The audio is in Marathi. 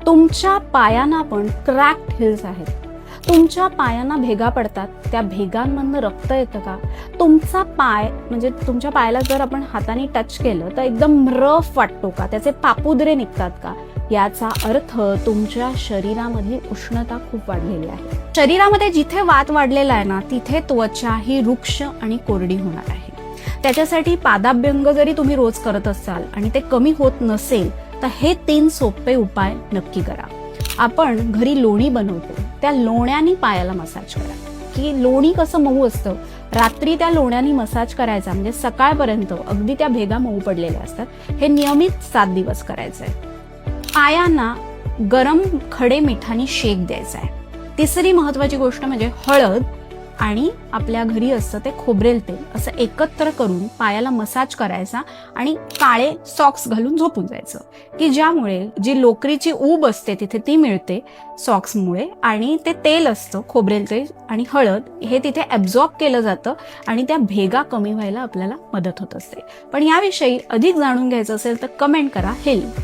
तुमच्या पायांना पण क्रॅक्ड हिल्स आहेत. तुमच्या पायांना भेगा पडतात, त्या भेगांमधनं रक्त येतं का? तुमचा पाय म्हणजे तुमच्या पायाला जर आपण हाताने टच केलं तर एकदम रफ वाटतो का? त्याचे पापुद्रे निघतात का? याचा अर्थ तुमच्या शरीरामधली उष्णता खूप वाढलेली आहे. शरीरामध्ये जिथे वात वाढलेला आहे ना, तिथे त्वचा ही रुक्ष आणि कोरडी होणार आहे. त्याच्यासाठी पादाभ्यंग जरी तुम्ही रोज करत असाल आणि ते कमी होत नसेल तर हे 3 सोपे उपाय नक्की करा. आपण घरी लोणी बनवतो, त्या लोण्यानी पायाला मसाज करा. की लोणी कसं मऊ असतं, रात्री त्या लोण्यानी मसाज करायचा म्हणजे सकाळपर्यंत अगदी त्या भेगा मऊ पडलेल्या असतात. हे नियमित 7 दिवस करायचंय. पायांना गरम खडे मिठाने शेक द्यायचा आहे. तिसरी महत्वाची गोष्ट म्हणजे हळद आणि आपल्या घरी असतं ते खोबरेल तेल असं एकत्र करून पायाला मसाज करायचा आणि काळे सॉक्स घालून झोपून जायचं, की ज्यामुळे जी लोकरीची ऊब असते तिथे ती मिळते सॉक्समुळे, आणि ते तेल असतं खोबरेल तेल आणि हळद हे तिथे ॲब्झॉर्ब केलं जातं आणि त्या भेगा कमी व्हायला आपल्याला मदत होत असते. पण याविषयी अधिक जाणून घ्यायचं असेल तर कमेंट करा हेल्प.